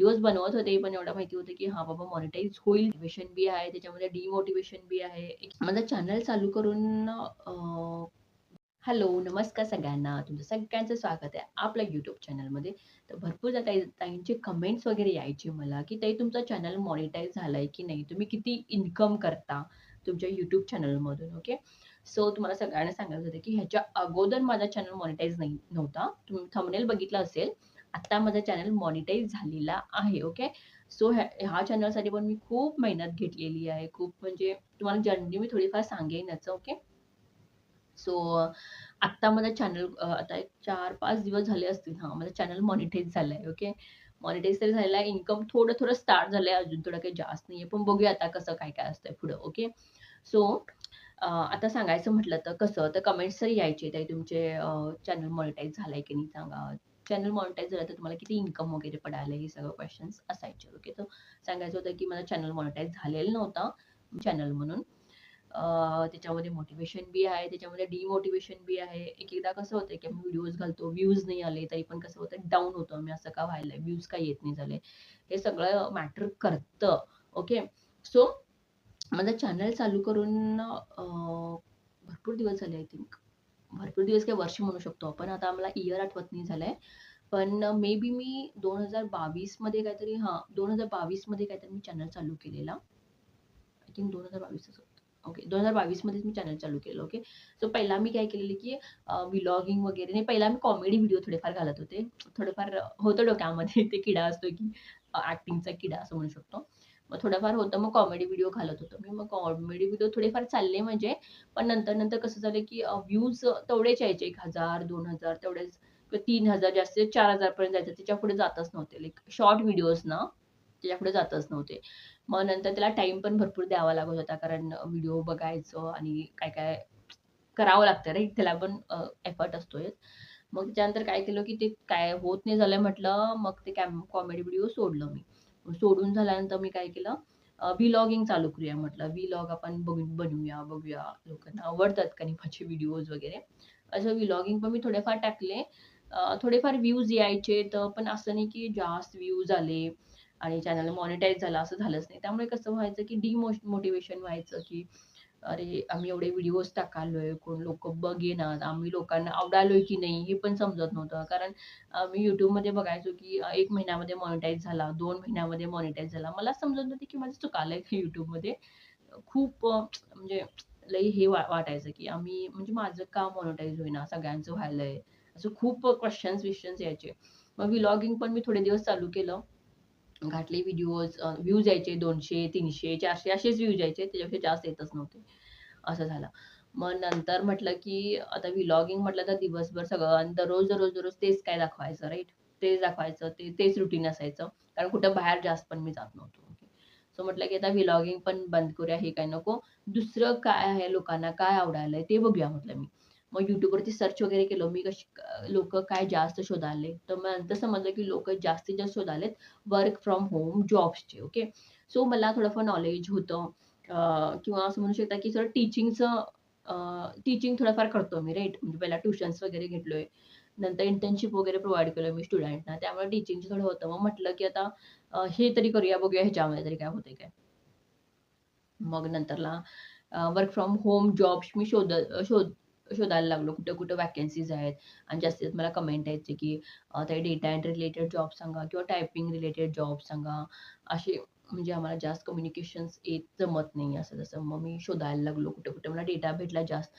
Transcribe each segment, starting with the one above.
Videos बनवत होते, पण एवढं माहिती होतं, की हां बाबा मॉनिटाईज होईल. मोटिव्हेशन बी आहे, त्याच्यामध्ये डिमोटिव्हेशन बी आहे. माझं चॅनल चालू करून हॅलो, नमस्कार सगळ्यांना. तुमचं सगळ्यांचं स्वागत आहे आपल्या YouTube चॅनलमध्ये. तर भरपूर ताईंचे कमेंट्स वगैरे यायचे मला, की ताई तुमचा चॅनल मॉनिटाईज झालाय की नाही? तुम्ही किती इन्कम करता तुमच्या YouTube चॅनलमधून? ओके. सो तुम्हाला सगळ्यांना सांगायचं होतं, की ह्याच्या अगोदर माझा चॅनल मॉनिटाईज नव्हता. तुम्ही थंबनेल बघितलं असेल. आता माझा चॅनल मॉनिटाईज झालेला आहे. ओके. सो ह्या चॅनलसाठी पण मी खूप मेहनत घेतलेली आहे. खूप म्हणजे तुम्हाला जर्नी मी थोडीफार सांगेनच. ओके. सो आत्ता माझा चॅनल आता एक 4-5 दिवस झाले असतील. हां, माझा चॅनल मॉनिटाईज झालाय. ओके. मॉनिटाईज तरी झालेला आहे. इन्कम थोडं-थोडं स्टार्ट झालंय. अजून थोडं काही जास्त नाहीये. पण बघूया आता कसं काय-काय असतंय पुढं. ओके. सो आता सांगायचं म्हटलं तर कसं, तर कमेंट्स तर यायचे, "ताई तुमचे चॅनल मॉनिटाईज झालंय की नाही सांगा. चॅनल मॉनिटाईज झालं तर तुम्हाला किती इन्कम वगैरे पडायला?" हे सगळं क्वेशन्स असायचे. ओके. तर सांगायचं होतं की माझा चॅनल मॉनिटाईज झालेला नव्हता चॅनल म्हणून. त्याच्यामध्ये मोटिव्हेशन बी आहे, त्याच्यामध्ये डिमोटिव्हेशन बी आहे. एक-एकदा कसं होतंय, की आम्ही व्हिडिओज घालतो, व्ह्यूज नाही आले, तरी पण कसं होतं डाऊन होतो आम्ही, असं का व्हायलंय? व्ह्यूज का येत नाही झाले? हे सगळं मॅटर करतं. ओके. सो माझं चॅनल चालू करून भरपूर दिवस झाले आय थिंक. भरपूर दिवस काय वर्ष म्हणू शकतो आपण. आता आम्हाला इयर आठवत नाही झालंय. पण मे बी मी 2022 मध्ये काहीतरी 2022 मध्ये काहीतरी मी चॅनल चालू केलेला. आय थिंक 2022च होतं. ओके. 2022 मध्येच मी चॅनल चालू केलं. ओके. सो पहिला मी काय केलेलं, की व्लॉगिंग वगैरे नाही, पहिला मी कॉमेडी व्हिडिओ थोडेफार घालत होते. थोडंफार होतं डोक्यामध्ये ते किडा असतो, की ॲक्टिंगचा किडा असं म्हणू शकतो. मग थोडंफार होतं, मग कॉमेडी व्हिडिओ घालत होतो मी. मग कॉमेडी व्हिडिओ थोडेफार चालले म्हणजे, पण नंतर-नंतर कसं झालं, की व्ह्यूज तेवढेच यायचे 1000, 2000 तेवढेच, किंवा 3000 जास्तीत 4000 पर्यंत जायचं. त्याच्यापुढे जातच नव्हते. लाइक शॉर्ट व्हिडिओज ना, त्याच्यापुढे जातच नव्हते. मग नंतर त्याला टाईम पण भरपूर द्यावा लागत होता. कारण व्हिडिओ बघायचं आणि काय-काय करावं लागतं राइट? त्याला पण एफर्ट असतोच. मग त्याच्यानंतर काय केलं, की ते काय होत नाही झालं म्हटलं, मग ते कॉमेडी व्हिडिओ सोडलं मी. सोडून झाल्यानंतर मी काय केलं, व्लॉगिंग चालू करूया म्हटलं. व्लॉग आपण बनवूया, बघूया. लोकांना आवडतात का नाही माझे व्हिडिओज वगैरे. असं व्लॉगिंग पण मी थोडेफार टाकले. थोडेफार व्ह्यूज यायचे, तर पण असं नाही की जास्त व्ह्यूज आले आणि चॅनल मॉनिटाईज झालं, असं झालंच नाही. त्यामुळे कसं व्हायचं, की मोटिव्हेशन व्हायचं, की अरे, आम्ही एवढे व्हिडिओज टाकालोय, कोण लोकं बघेनात, आम्ही लोकांना आवडालोय की नाही हे पण समजत नव्हतं. कारण मी YouTubeमध्ये बघायचो, की 1 महिन्यामध्ये मॉनिटाईज झाला, 2 महिन्यामध्ये मॉनिटाईज झाला. मला समजत नव्हतं, की माझं चुकालंय का YouTubeमध्ये. खूप म्हणजे लई हे वाटायचं, की आम्ही म्हणजे माझं का मॉनिटाईज होईना, सगळ्यांचं व्हायलंय. असं खूप क्वेशन्स यायचे. मग व्लॉगिंग पण मी थोडे दिवस चालू केलं. घातले व्हिडिओज, व्ह्यूज यायचे 200, 300, 400 असेच व्ह्यूज यायचे. त्याच्यापेक्षा जास्त येतच नव्हते. असं झालं. मग नंतर म्हटलं, की आता व्लॉगिंग म्हटलं तर दिवसभर सगळं आणि दररोज तेच काय दाखवायचं राइट? तेच दाखवायचं, तेच रुटीन असायचं. कारण कुठं बाहेर जास्त पण मी जात नव्हतो. ओके. सो म्हटलं, की आता व्लॉगिंग पण बंद करूया, हे काही नको. दुसरं काय आहे, लोकांना काय आवडायलंय ते बघूया म्हटलं मी. मग YouTubeवरती सर्च वगैरे केलं मी, लोकं काय जास्त शोधाले. तर मग नंतर समजलं, की लोकं जास्तीत जास्त शोधालेत वर्क फ्रॉम होम जॉब्सचे. ओके. सो मला थोडंफार नॉलेज होतं. किंवा असं म्हणू शकता, की सर टीचिंग थोडंफार करतो मी राइट. म्हणजे पहिला ट्युशन्स वगैरे घेतलोय. नंतर इंटर्नशिप वगैरे प्रोव्हाईड केलं मी स्टुडंटना. त्यामुळे टीचिंगचं थोडं होतं. मग म्हटलं, की आता हे तरी करूया, बघूया ह्याच्यामध्ये तरी काय होतंय काय. मग नंतरला वर्क फ्रॉम होम जॉब्स मी शोधायला लागलो. कुठं-कुठं व्हॅकन्सीज आहेत आणि जास्तीत जास्त मला कमेंट यायचे, की ते डेटा एंट्री रिलेटेड जॉब सांगा किंवा टायपिंग रिलेटेड जॉब सांगा. असे म्हणजे आम्हाला जास्त कम्युनिकेशन्स जमत नाही असं तसं. मग मी शोधायला लागलो. कुठे-कुठे मला डेटा भेटला जास्त.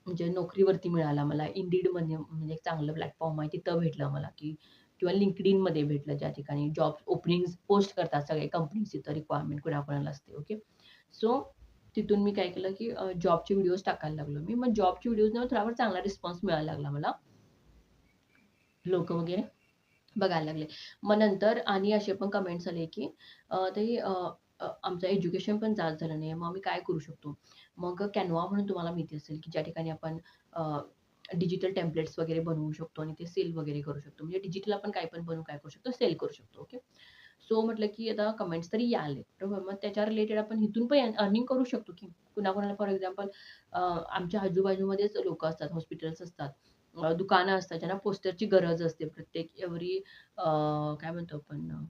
म्हणजे नोकरीवरती मिळाला मला. Indeedमध्ये म्हणजे एक चांगलं प्लॅटफॉर्म आहे, तिथं भेटलं मला, की किंवा LinkedInमध्ये भेटलं, ज्या ठिकाणी जॉब ओपनिंग्ज पोस्ट करतात सगळे कंपनीज, तिथं रिक्वायरमेंट कुणाकुणाला असते. ओके. सो तिथून मी काय केलं, की जॉबचे व्हिडिओज टाकायला लागलो मी. मग जॉबचे व्हिडिओजना थोडाफार चांगला रिस्पॉन्स मिळायला लागला मला. लोकं वगैरे बघायला लागले. मग नंतर आणि असे पण कमेंट्स आले, की ते आमचं एज्युकेशन पण जास्त झालं नाही. मग आम्ही काय करू शकतो? मग Canva म्हणून तुम्हाला माहिती असेल, की ज्या ठिकाणी आपण डिजिटल टेम्पलेट्स वगैरे बनवू शकतो आणि ते सेल वगैरे करू शकतो. म्हणजे डिजिटल आपण काही पण बनवून काय करू शकतो? सेल करू शकतो. ओके. सो म्हटलं, की आता कमेंट्स तरी आले. बरोबर. मग त्याच्या रिलेटेड आपण इथून पण अर्निंग करू शकतो, की कुणाकुणाला फॉर एक्झाम्पल आमच्या आजूबाजूमध्येच लोकं असतात, हॉस्पिटल्स असतात. दुकानं असतात ज्यांना पोस्टरची गरज असते. प्रत्येक काय म्हणतो आपण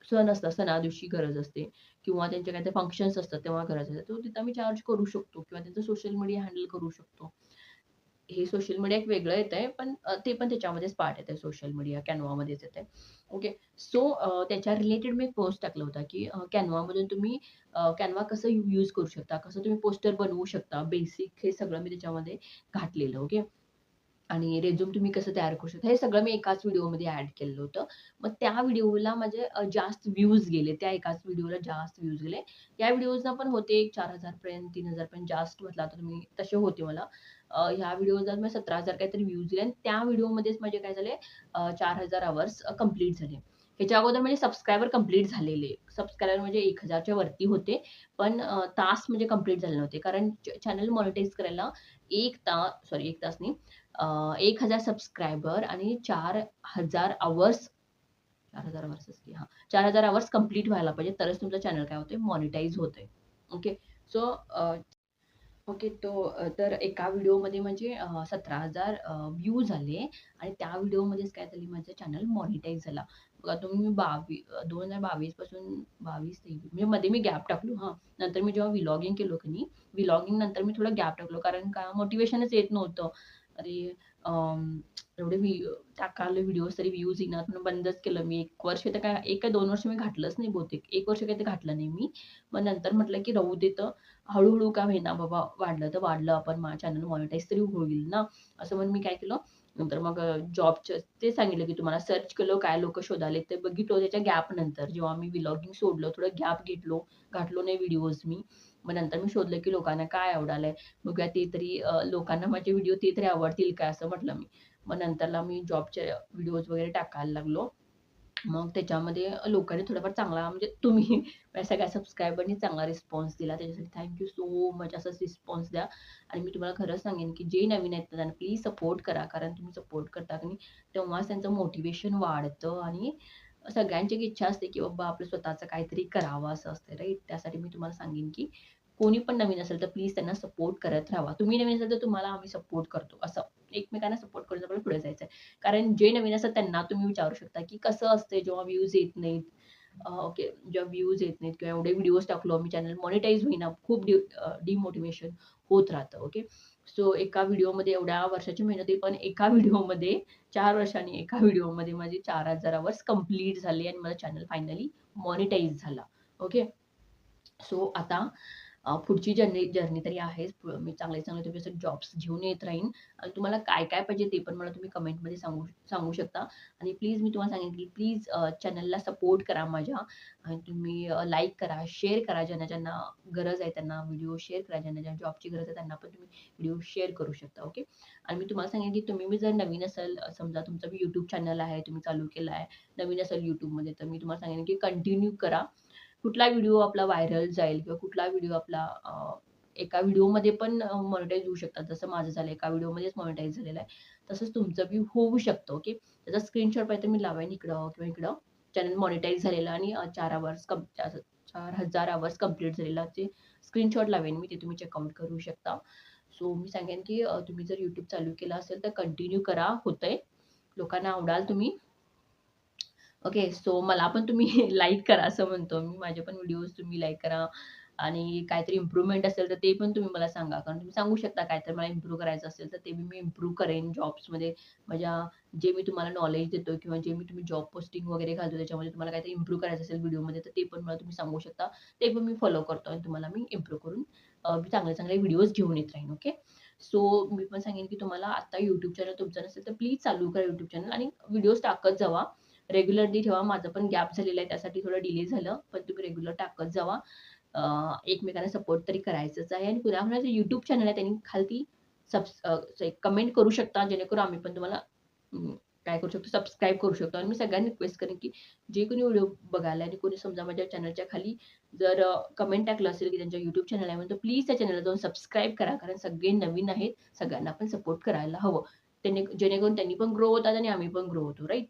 सण असतात, सणादिवशी गरज असते किंवा त्यांचे काहीतरी फंक्शन्स असतात तेव्हा गरज असते. तो तिथं आम्ही चार्ज करू शकतो किंवा त्यांचं सोशल मीडिया हँडल करू शकतो. हे सोशल मीडिया एक वेगळं येतंय, पण ते पण त्याच्यामध्येच पार्ट येतंय सोशल मीडिया Canvaमध्येच येतंय. ओके. सो त्याच्या रिलेटेड मी एक पोस्ट टाकला होता, की Canvaमधून तुम्ही Canva कसं यूज करू शकता, कसं तुम्ही पोस्टर बनवू शकता. बेसिक हे सगळं मी त्याच्यामध्ये घातलेलं. ओके. आणि रिझ्यूम तुम्ही कसं तयार करू शकता, हे सगळं मी एकाच व्हिडिओमध्ये ॲड केलेलं होतं. मग त्या व्हिडिओला माझे जास्त व्ह्यूज गेले. त्या एकाच व्हिडिओला जास्त व्ह्यूज गेले. या व्हिडिओजना पण होते 4,000 पर्यंत, 3,000 पर्यंत जास्त म्हटलं आता तुम्ही तसे होते मला. ह्या व्हिडिओला मी 17,000 काहीतरी व्ह्यूज दिले आणि त्या व्हिडिओमध्येच माझे काय झाले 4,000 अवर्स कंप्लीट झाले. ह्याच्या अगोदर माझे सबस्क्रायबर कंप्लीट झालेले. सबस्क्रायबर म्हणजे 1,000च्या वरती होते. पण तास म्हणजे कंप्लीट झाले नव्हते. कारण चॅनल मॉनिटाईज करायला 1 तास नाही 1,000 सबस्क्रायबर आणि 4,000 अवर्स 4,000 अवर्सच की 4,000 अवर्स कंप्लीट व्हायला पाहिजे तरच तुमचं चॅनल काय होतंय मॉनिटाईज होतंय. ओके. So okay. तर एका व्हिडिओमध्ये म्हणजे 17,000 व्ह्यूज आले आणि त्या व्हिडिओमध्येच काय झाली माझं चॅनल मॉनिटाईज झाला. बघा तुम्ही 2022 पासून 22-23 म्हणजे मध्ये मी गॅप टाकलो हां. नंतर मी जेव्हा व्लॉगिंग केलं की नाही, व्लॉगिंग नंतर मी थोडं गॅप टाकलो कारण का मोटिव्हेशनच येत नव्हतं. अरे एवढे टाकाले व्हिडिओज तरी व्ह्यूज येईनात म्हणून बंदच केलं मी. 1 वर्ष तर काय 1 का 2 वर्ष मी घातलंच नाही बहुतेक. 1 वर्ष काही ते घातलं नाही मी. मग नंतर म्हटलं की राहू दे हळू-हळू का होईना बाबा वाढलं तर वाढलं आपण चॅनल मॉनिटाईज तरी होईल ना, असं म्हणून मी काय केलं, नंतर मग जॉबचं ते सांगितलं की तुम्हाला सर्च केलं काय लोकं शोधाले ते बघितलं त्याच्या गॅप नंतर जेव्हा मी व्लॉगिंग सोडलं, थोडं गॅप घातलो नाही व्हिडिओज मी. मग नंतर मी शोधलं की लोकांना काय आवडालंय, बघूया ते तरी लोकांना माझे व्हिडिओ ते तरी आवडतील का असं म्हटलं मी. मग नंतरला मी जॉबचे व्हिडिओज वगैरे टाकायला लागलो. मग त्याच्यामध्ये लोकांनी थोडाफार चांगला म्हणजे तुम्ही माझ्या सगळ्या सबस्क्रायबरनी चांगला रिस्पॉन्स दिला. त्याच्यासाठी थँक यू सो मच. असाच रिस्पॉन्स द्या आणि मी तुम्हाला खरंच सांगेन, की जे नवीन आहेत ना, त्यांना प्लीज सपोर्ट करा. कारण तुम्ही सपोर्ट करता की नाही, तेव्हाच त्यांचं मोटिव्हेशन वाढतं आणि सगळ्यांची एक इच्छा असते, की बाबा आपलं स्वतःचं काहीतरी करावं असं असतं राईट. त्यासाठी मी तुम्हाला सांगेन, की कोणी पण नवीन असेल तर प्लीज त्यांना सपोर्ट करत राहावा. तुम्ही नवीन असाल तर तुम्हाला आम्ही सपोर्ट करतो. असं एकमेकांना सपोर्ट करून आपल्याला पुढे जायचं कारण जे नवीन असतात त्यांना तुम्ही विचारू शकता, की कसं असतंय जेव्हा व्ह्यूज येत नाहीत. ओके. जेव्हा व्ह्यूज येत नाहीत किंवा एवढे व्हिडिओज टाकलो आम्ही चॅनल मॉनिटाईज होईना. खूप डिमोटिव्हेशन होत राहतं. ओके. सो एका व्हिडिओमध्ये एवढ्या वर्षाची मेहनत आहे, पण एका व्हिडिओमध्ये 4 वर्षांनी एका व्हिडिओमध्ये माझे 4,000 अवर्स कंप्लीट झाले आणि माझा चॅनल फायनली मॉनिटाईज झाला. ओके. सो आता पुढची जर्नी तरी आहेच. मी चांगले-चांगले तुमच्यासाठी जॉब्स घेऊन येत राहीन आणि तुम्हाला काय-काय पाहिजे ते पण मला तुम्ही कमेंटमध्ये सांगू सांगू शकता आणि प्लीज मी तुम्हाला सांगेन, की प्लीज चॅनलला सपोर्ट करा माझ्या आणि तुम्ही लाईक करा, शेअर करा. ज्यांना-ज्यांना गरज आहे त्यांना व्हिडिओ शेअर करा. ज्यांना-ज्यांना जॉबची गरज आहे त्यांना पण तुम्ही व्हिडिओ शेअर करू शकता. ओके. आणि मी तुम्हाला सांगेन, की तुम्ही जर नवीन असाल समजा तुमचा YouTube चॅनल आहे, तुम्ही चालू केला आहे, नवीन असाल YouTubeमध्ये तर मी तुम्हाला सांगेन, की कंटिन्यू करा. कुठला व्हिडिओ आपला व्हायरल जाईल किंवा कुठला व्हिडिओ आपला एका व्हिडिओमध्ये पण मॉनिटाईज होऊ शकतात. जसं माझं झालं एका व्हिडिओमध्येच मॉनिटाईज झालेलं आहे. तसंच तुमचं बी होऊ शकतं. ओके. त्याचा स्क्रीनशॉट पाहिजे तर मी लावेन इकडं किंवा इकडं. चॅनल मॉनिटाईज झालेलं आणि 4,000 अवर्स कंप्लीट झालेला ते स्क्रीनशॉट लावेन मी. ते तुम्ही चेकआउट करू शकता. सो मी सांगेन की तुम्ही जर YouTube चालू केलं असेल तर कंटिन्यू करा. होतंय. लोकांना आवडाल तुम्ही. ओके. सो मला पण तुम्ही लाईक करा असं म्हणतो मी. माझे पण व्हिडिओज तुम्ही लाईक करा आणि काहीतरी इम्प्रूव्हमेंट असेल तर ते पण तुम्ही मला सांगा. कारण तुम्ही सांगू शकता काहीतरी मला इम्प्रूव्ह करायचं असेल तर ते मी इम्प्रूव्ह करेन जॉब्समध्ये. माझ्या जे मी तुम्हाला नॉलेज देतो किंवा जे मी तुम्ही जॉब पोस्टिंग वगैरे घालतो त्याच्यामध्ये तुम्हाला काहीतरी इम्प्रूव्ह करायचं असेल व्हिडिओमध्ये तर ते पण मला तुम्ही सांगू शकता. ते पण मी फॉलो करतो आणि तुम्हाला मी इम्प्रूव्ह करून चांगले-चांगले व्हिडिओज घेऊन येत राहीन. ओके. सो मी पण सांगेन की तुम्हाला आता YouTube चॅनल तुमचं नसेल तर प्लीज चालू करा YouTube चॅनल आणि व्हिडिओज टाकत जावा. रेग्युलरली ठेवा. माझं पण गॅप झालेला आहे त्यासाठी थोडं डिले झालं. पण तुम्ही रेग्युलर टाकत जावा. एकमेकांना सपोर्ट तरी करायचंच आहे आणि कुणाकुणाचं YouTube चॅनल आहे त्यांनी खालती कमेंट करू शकता जेणेकरून आम्ही पण तुम्हाला काय करू शकतो सबस्क्राईब करू शकतो आणि मी सगळ्यांना रिक्वेस्ट करेन की जे कोणी व्हिडिओ बघायला आणि कोणी समजा माझ्या चॅनलच्या खाली जर कमेंट टाकलं असेल की त्यांच्या YouTube चॅनल आहे म्हणून तर प्लीज त्या चॅनलला जाऊन सबस्क्राईब करा. कारण सगळे नवीन आहेत. सगळ्यांना पण सपोर्ट करायला हवं. जेणेकरून त्यांनी पण ग्रो होतात आणि आम्ही पण ग्रो होतो. राइट?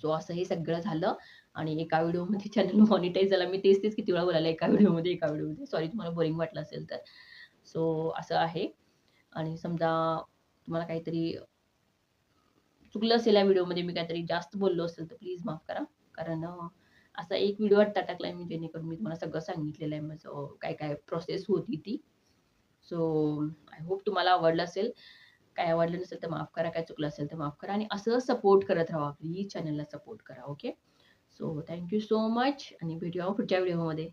सो असं हे सगळं झालं आणि एका व्हिडिओमध्ये चॅनल मॉनिटाईज झाला. मी तेच किती वेळा बोलायला एका व्हिडिओमध्ये. सॉरी तुम्हाला बोरिंग वाटलं असेल तर. सो असं आहे आणि समजा तुम्हाला काहीतरी चुकलं असेल या व्हिडिओमध्ये मी काहीतरी जास्त बोललो असेल तर प्लीज माफ करा. कारण असा एक व्हिडिओ आत्ता टाकलाय मी जेणेकरून मी तुम्हाला सगळं सांगितलेलं आहे माझं काय प्रोसेस होती ती. सो आय होप तुम्हाला आवडलं असेल. काय आवडलं नसेल तर माफ करा, काय चुकलं असेल तर माफ करा आणि असं सपोर्ट करत राहा. प्लीज चॅनलला सपोर्ट करा. Okay. So thank you so much आणि भेटूया पुढच्या व्हिडिओमध्ये.